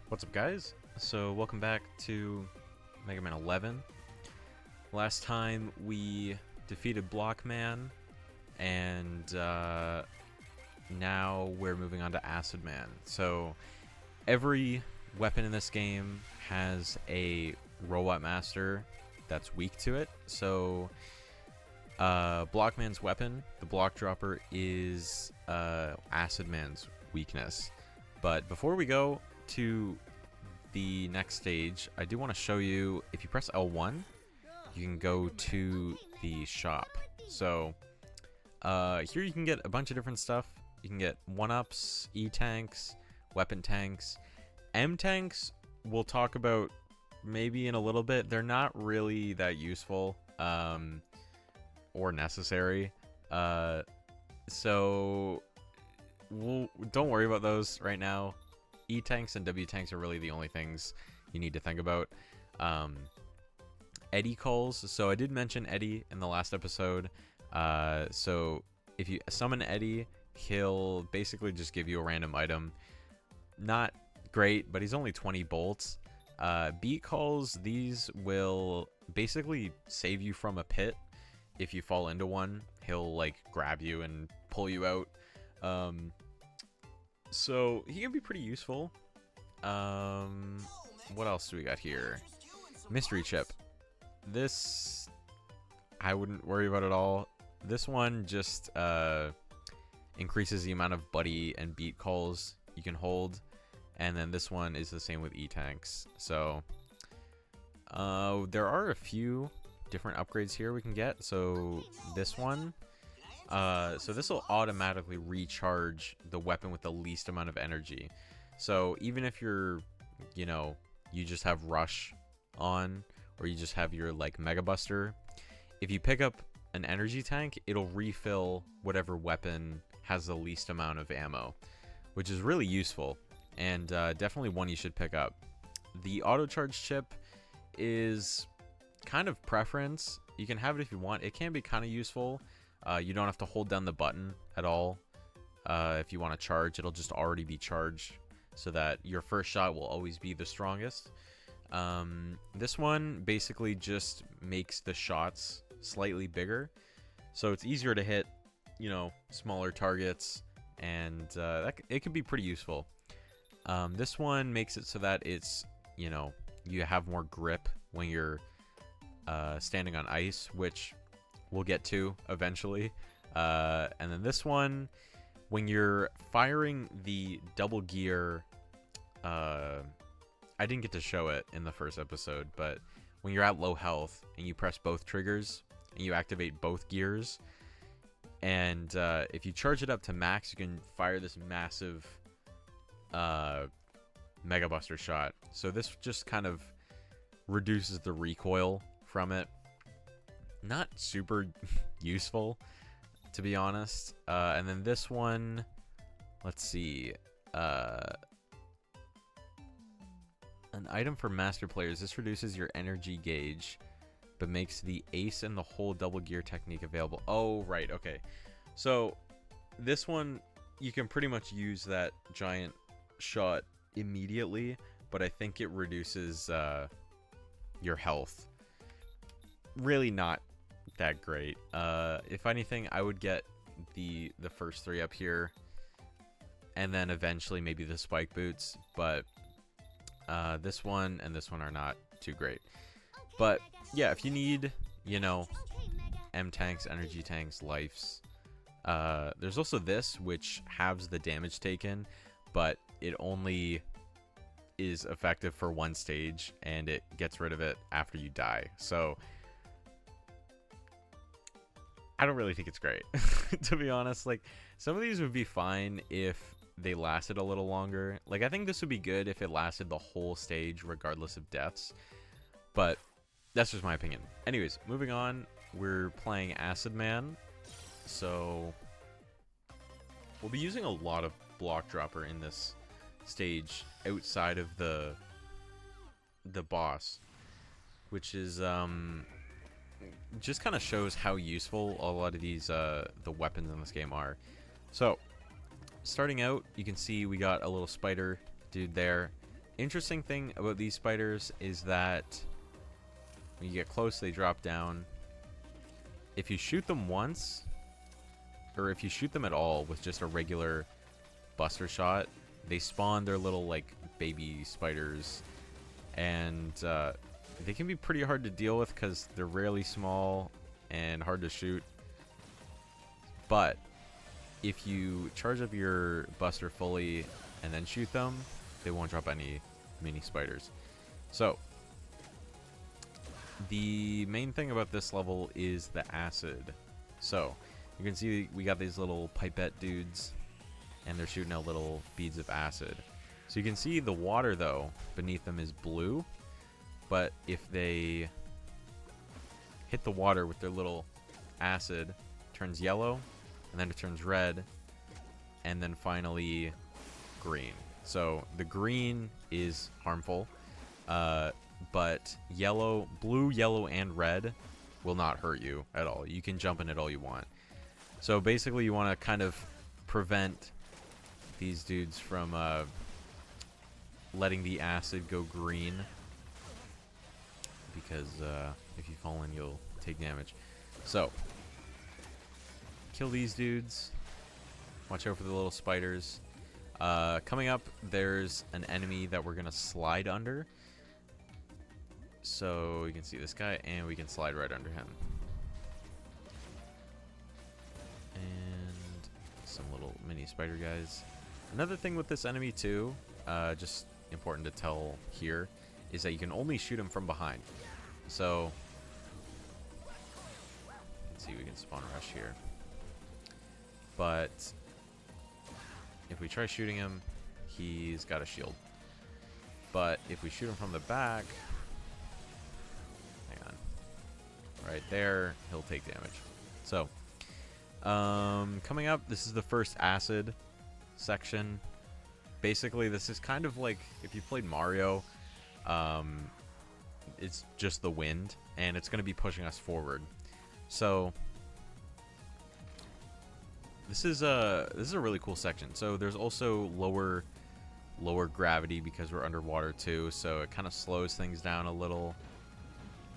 What's up, guys? So welcome back to Mega Man 11. Last time we defeated Blockman, and now we're moving on to Acid Man. So every weapon in this game has a Robot Master that's weak to it. So Blockman's weapon, the Block Dropper, is Acid Man's weakness. But before we go to the next stage, I do want to show you, if you press L1, you can go to the shop. So here you can get a bunch of different stuff. You can get 1-ups, E-tanks, weapon tanks. M-tanks we'll talk about maybe in a little bit. They're not really that useful or necessary. So don't worry about those right now. E-tanks and W-tanks are really the only things you need to think about. Eddie calls. So I did mention Eddie in the last episode. So if you summon Eddie, he'll basically just give you a random item. Not great, but he's only 20 bolts. Beat calls, these will basically save you from a pit. If you fall into one, he'll like grab you and pull you out. So he can be pretty useful. What else do we got here? Mystery chip. This I wouldn't worry about at all. This one just increases the amount of buddy and beat calls you can hold, and then this one is the same with E-tanks. So there are a few different upgrades here we can get. So this one. So this will automatically recharge the weapon with the least amount of energy. So even if you're, you just have Rush on, or you just have your like Mega Buster, if you pick up an energy tank, it'll refill whatever weapon has the least amount of ammo, which is really useful, and definitely one you should pick up. The auto charge chip is kind of preference. You can have it if you want. It can be kind of useful. You don't have to hold down the button at all. If you want to charge, it'll just already be charged so that your first shot will always be the strongest. This one basically just makes the shots slightly bigger, so it's easier to hit, smaller targets, and it can be pretty useful. This one makes it so that it's, you have more grip when you're standing on ice, which we'll get to eventually. And then this one, when you're firing the double gear, I didn't get to show it in the first episode, but when you're at low health and you press both triggers and you activate both gears, and if you charge it up to max, you can fire this massive Mega Buster shot. So this just kind of reduces the recoil from it. Not super useful, to be honest. And then this one, let's see. An item for master players. This reduces your energy gauge, but makes the ace and the whole double gear technique available. Oh, right. Okay. So this one, you can pretty much use that giant shot immediately, but I think it reduces your health. Really not that great. If anything, I would get the first three up here, and then eventually maybe the spike boots, but this one and this one are not too great. But yeah, if you need, M tanks, energy tanks, lives, there's also this, which halves the damage taken, but it only is effective for one stage, and it gets rid of it after you die. So I don't really think it's great, to be honest. Like, some of these would be fine if they lasted a little longer. Like, I think this would be good if it lasted the whole stage, regardless of deaths. But that's just my opinion. Anyways, moving on. We're playing Acid Man. So we'll be using a lot of Block Dropper in this stage outside of the boss, which is just kind of shows how useful a lot of these the weapons in this game are. So starting out, you can see we got a little spider dude there, Interesting thing about these spiders is that when you get close, they drop down. If you shoot them once, or if you shoot them at all with just a regular buster shot, they spawn their little like baby spiders, and they can be pretty hard to deal with because they're really small and hard to shoot. But if you charge up your buster fully and then shoot them, they won't drop any mini spiders. So the main thing about this level is the acid. So you can see we got these little pipette dudes, and they're shooting out little beads of acid. So you can see the water, though, beneath them is blue. But if they hit the water with their little acid, it turns yellow, and then it turns red, and then finally green. So the green is harmful, but yellow, blue, yellow, and red will not hurt you at all. You can jump in it all you want. So basically you want to kind of prevent these dudes from letting the acid go green, because if you fall in, you'll take damage. So kill these dudes. Watch out for the little spiders. Coming up, there's an enemy that we're gonna slide under. So you can see this guy, and we can slide right under him. And some little mini spider guys. Another thing with this enemy too, just important to tell here, is that you can only shoot him from behind. So let's see, we can spawn rush here. But if we try shooting him, he's got a shield. But if we shoot him from the back, hang on, right there, he'll take damage. So coming up, this is the first acid section. Basically, this is kind of like if you played Mario, it's just the wind, and it's going to be pushing us forward. So this is a really cool section. So there's also lower gravity because we're underwater too, so it kind of slows things down a little,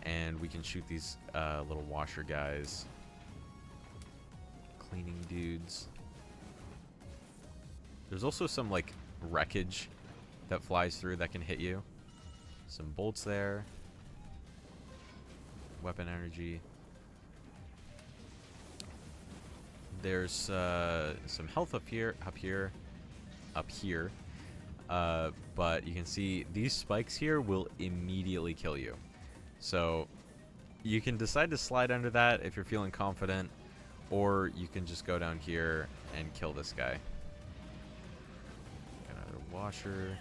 and we can shoot these little washer guys, cleaning dudes. There's also some like wreckage that flies through that can hit you. Some bolts there. Weapon energy. There's some health up here. But you can see these spikes here will immediately kill you. So you can decide to slide under that if you're feeling confident, or you can just go down here and kill this guy. Another washer.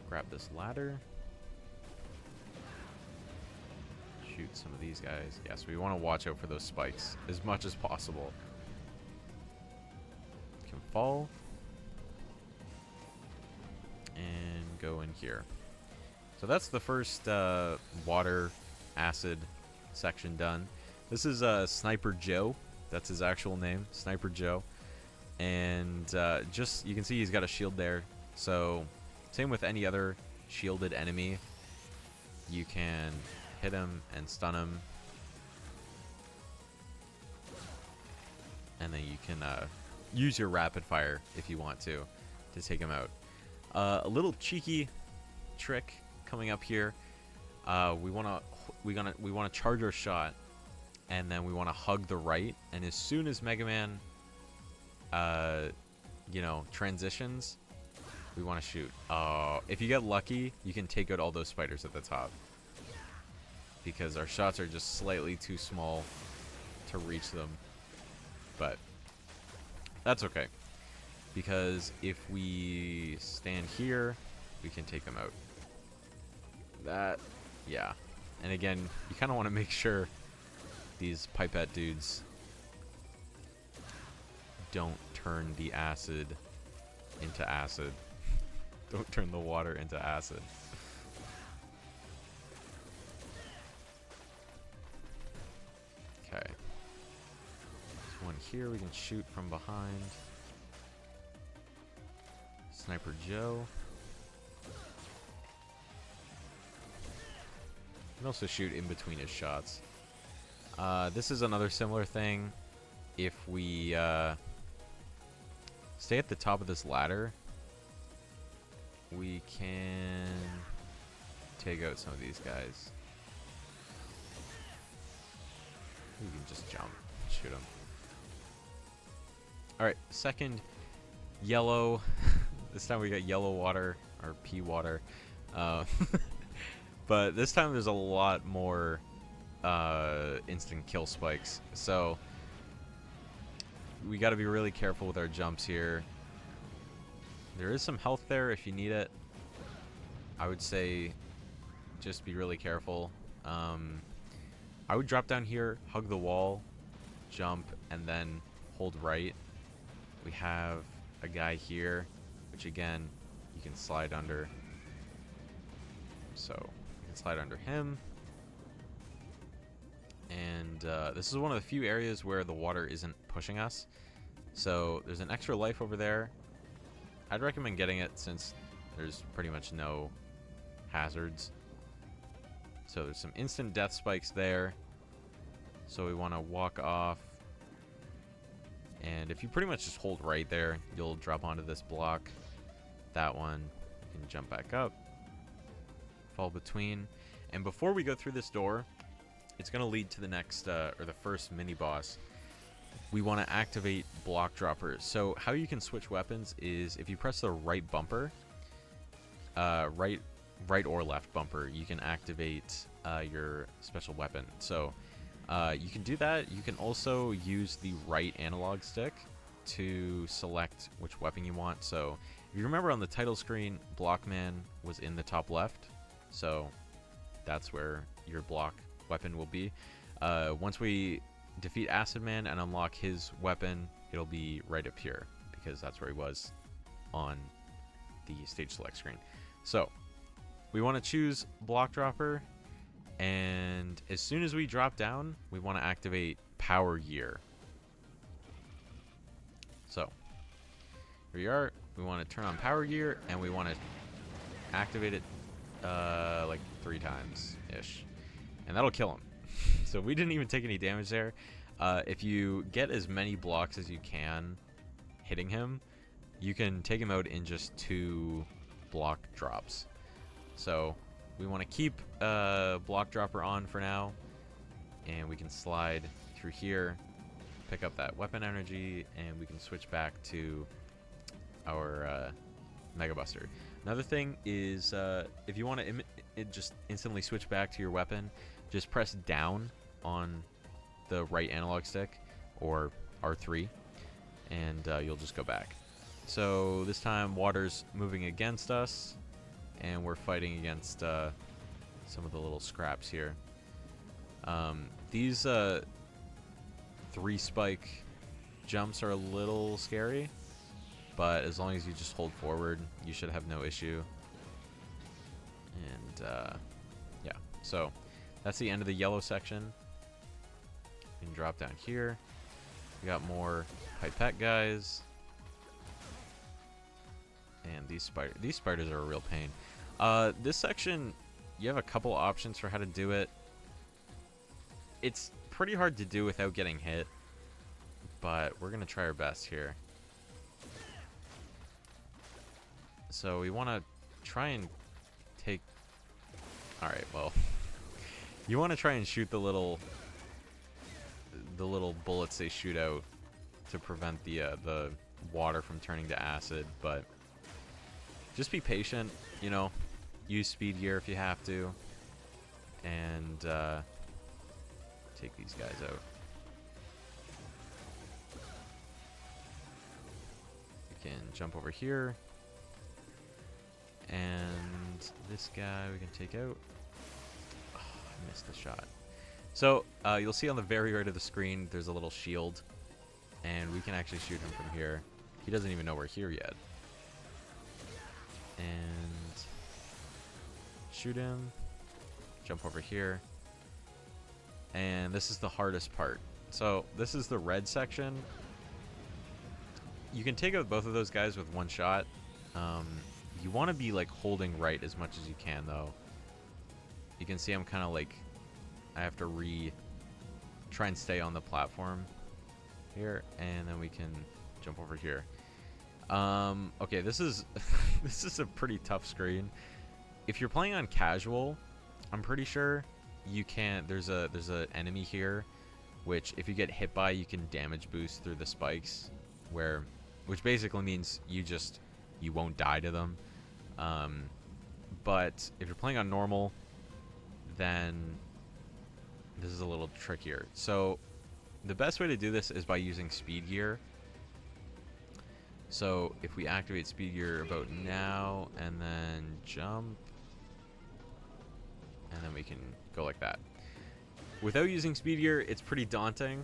Grab this ladder. Shoot some of these guys. Yes, we want to watch out for those spikes as much as possible. Can fall. And go in here. So that's the first water acid section done. This is Sniper Joe. That's his actual name, Sniper Joe. And just, you can see he's got a shield there. So same with any other shielded enemy. You can hit him and stun him. And then you can use your rapid fire if you want to take him out. A little cheeky trick coming up here. We want to charge our shot, and then we want to hug the right. And as soon as Mega Man, transitions, we want to shoot. If you get lucky, you can take out all those spiders at the top, because our shots are just slightly too small to reach them. But that's okay, because if we stand here, we can take them out. Yeah. And again, you kind of want to make sure these pipette dudes don't turn the acid into acid. Don't turn the water into acid. Okay. There's one here we can shoot from behind. Sniper Joe. can also shoot in between his shots. This is another similar thing. If we stay at the top of this ladder, we can take out some of these guys. We can just jump, shoot them. Alright, second yellow. This time we got yellow water, or pea water. But this time there's a lot more instant kill spikes. So we got to be really careful with our jumps here. There is some health there if you need it. I would say just be really careful. I would drop down here, hug the wall, jump, and then hold right. We have a guy here, which again, you can slide under. So you can slide under him. And this is one of the few areas where the water isn't pushing us. So there's an extra life over there. I'd recommend getting it since there's pretty much no hazards. So there's some instant death spikes there. So we want to walk off. And if you pretty much just hold right there, you'll drop onto this block. That one, you can jump back up. Fall between. And before we go through this door, it's going to lead to the next, or the first mini-boss. We want to activate block droppers. So how you can switch weapons is if you press the right bumper, right or left bumper, you can activate your special weapon. So you can do that. You can also use the right analog stick to select which weapon you want. So if you remember on the title screen, Blockman was in the top left. So that's where your block weapon will be. Once we defeat Acid Man and unlock his weapon, it'll be right up here because that's where he was on the stage select screen. So we want to choose block dropper, and as soon as we drop down, we want to activate power gear. So here we are. We want to turn on power gear, and we want to activate it like 3 times ish, and that'll kill him. So we didn't even take any damage there. If you get as many blocks as you can hitting him, you can take him out in just 2 block drops. So we want to keep block dropper on for now, and we can slide through here, pick up that weapon energy, and we can switch back to our Mega Buster. Another thing is if you want to just instantly switch back to your weapon, just press down on the right analog stick or R3, and you'll just go back. So this time water's moving against us, and we're fighting against some of the little scraps here. These 3 spike jumps are a little scary, but as long as you just hold forward, you should have no issue. And yeah, so that's the end of the yellow section. You can drop down here. We got more pipette guys. And these spiders are a real pain. This section, you have a couple options for how to do it. It's pretty hard to do without getting hit, but we're gonna try our best here. So we want to try and take... Alright, well, you want to try and shoot the little bullets they shoot out to prevent the water from turning to acid, but just be patient, you know, use speed gear if you have to, and take these guys out. We can jump over here, and this guy we can take out. Oh, I missed the shot. So you'll see on the very right of the screen there's a little shield, and we can actually shoot him from here. He doesn't even know we're here yet. And shoot him, jump over here, and this is the hardest part. So this is the red section. You can take out both of those guys with 1 shot. You want to be like holding right as much as you can, though. You can see I'm kind of like, I have to try and stay on the platform here, and then we can jump over here. Okay, this is this is a pretty tough screen. If you're playing on casual, I'm pretty sure you can't. There's a enemy here, which if you get hit by, you can damage boost through the spikes, which basically means you won't die to them. But if you're playing on normal, then this is a little trickier. So the best way to do this is by using speed gear. So if we activate speed gear about now and then jump, and then we can go like that. Without using speed gear, it's pretty daunting.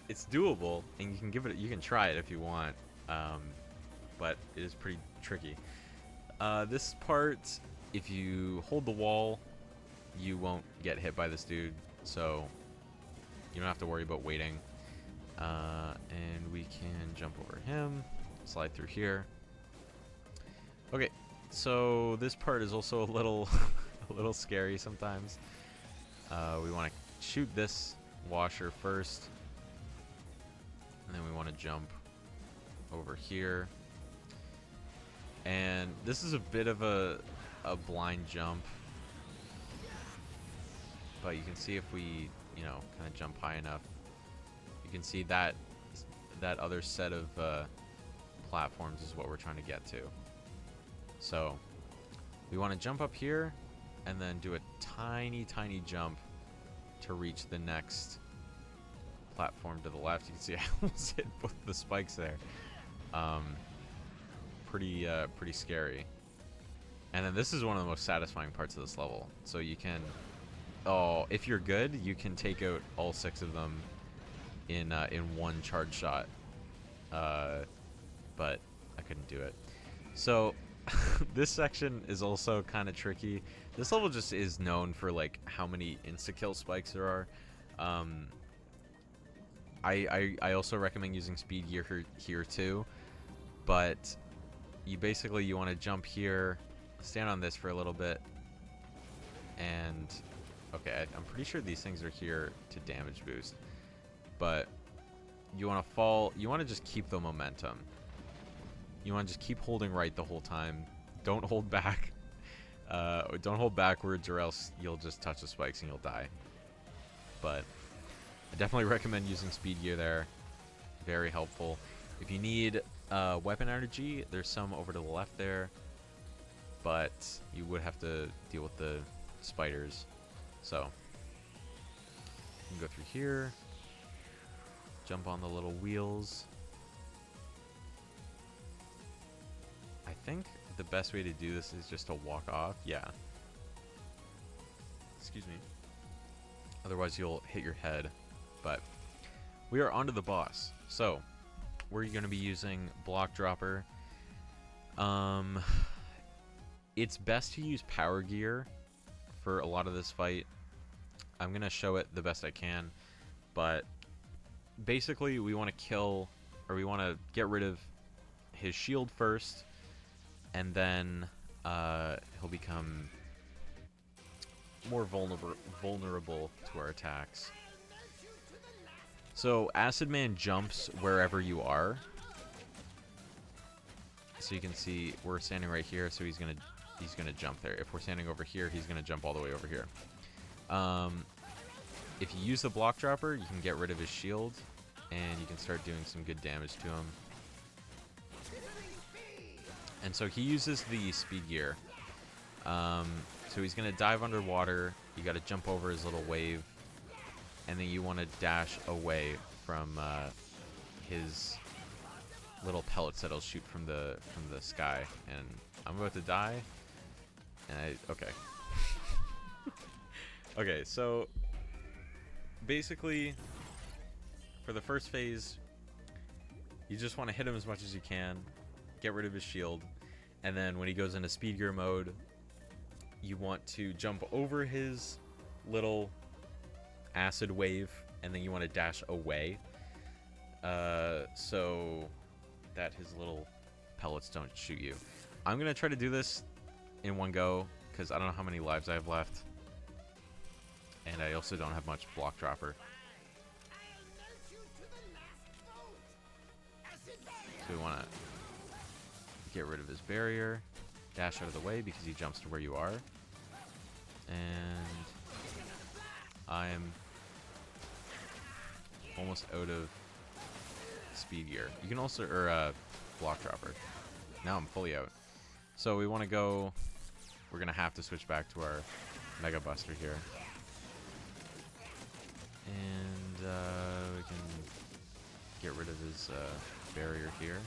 It's doable, and you can try it if you want, but it is pretty tricky. This part, if you hold the wall, you won't get hit by this dude, so you don't have to worry about waiting. And we can jump over him, slide through here. Okay, so this part is also a little a little scary sometimes. We want to shoot this washer first, and then we want to jump over here. And this is a bit of a blind jump, but you can see if we, you know, kind of jump high enough, you can see that other set of platforms is what we're trying to get to. So we want to jump up here and then do a tiny jump to reach the next platform to the left. You can see I almost hit both the spikes there. Pretty scary. And then this is one of the most satisfying parts of this level. So you can, if you're good, you can take out all 6 of them in one charge shot. But I couldn't do it. So this section is also kind of tricky. This level just is known for like how many insta-kill spikes there are. I also recommend using speed gear here too, but you want to jump here, stand on this for a little bit, and okay, I'm pretty sure these things are here to damage boost, but you want to fall. You want to just keep the momentum. You want to just keep holding right the whole time. Don't hold back. Don't hold backwards, or else you'll just touch the spikes and you'll die. But I definitely recommend using speed gear there. Very helpful. If you need weapon energy, there's some over to the left there, but you would have to deal with the spiders. So you can go through here, jump on the little wheels. I think the best way to do this is just to walk off. Yeah. Excuse me. Otherwise you'll hit your head. But we are onto the boss. So we're going to be using Block Dropper. It's best to use power gear for a lot of this fight. I'm going to show it the best I can, but basically we want to get rid of his shield first, and then he'll become more vulnerable to our attacks. So Acid Man jumps wherever you are. So you can see we're standing right here, so he's gonna jump there. If we're standing over here, he's gonna jump all the way over here. If you use the Block Dropper, you can get rid of his shield, and you can start doing some good damage to him. And so he uses the speed gear. So he's gonna dive underwater. You got to jump over his little wave, and then you want to dash away from his little pellets that'll shoot from the sky. And I'm about to die. And okay. Okay, so basically for the first phase, you just want to hit him as much as you can, get rid of his shield, and then when he goes into speed gear mode, you want to jump over his little acid wave, and then you want to dash away, so that his little pellets don't shoot you. I'm gonna try to do this in one go. because I don't know how many lives I have left. And I also don't have much block dropper. So we want to get rid of his barrier. Dash out of the way because he jumps to where you are. And I'm almost out of speed gear. You can also, or block dropper. Now I'm fully out. So we want to go, we're going to have to switch back to our Mega Buster here. And we can get rid of his barrier here.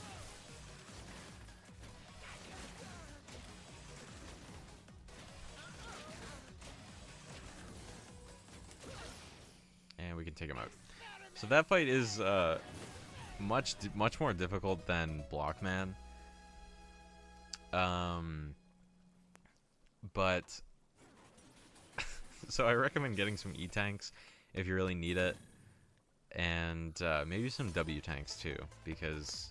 And we can take him out. So that fight is much more difficult than Blockman. But so I recommend getting some E-tanks if you really need it, and maybe some W-tanks too, because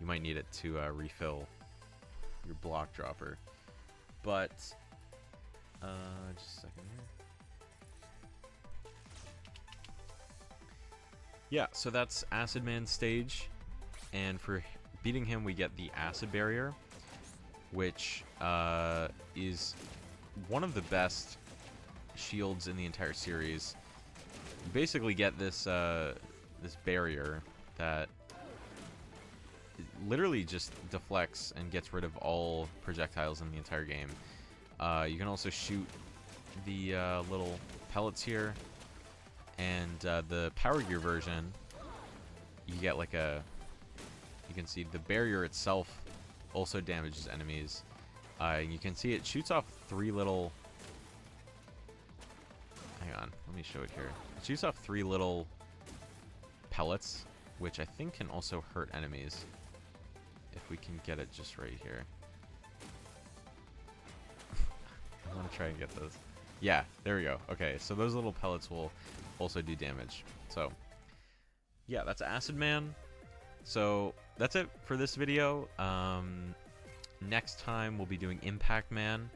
you might need it to refill your block dropper. But just a second here. Yeah, so that's Acid Man's stage, and for beating him we get the Acid Barrier, which is one of the best shields in the entire series. You basically get this this barrier that literally just deflects and gets rid of all projectiles in the entire game. You can also shoot the little pellets here, and the Power Gear version, you get like a, you can see the barrier itself also damages enemies. You can see it shoots off 3 little, hang on, let me show it here. It shoots off 3 little pellets, which I think can also hurt enemies. If we can get it just right here. I want to try and get those. Yeah, there we go. Okay, so those little pellets will also do damage. So, yeah, that's Acid Man. So, that's it for this video. Next time, we'll be doing Impact Man,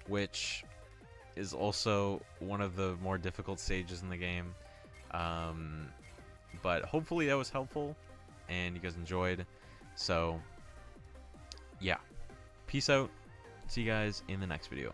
which is also one of the more difficult stages in the game. But hopefully that was helpful, and you guys enjoyed. So, yeah. Peace out. See you guys in the next video.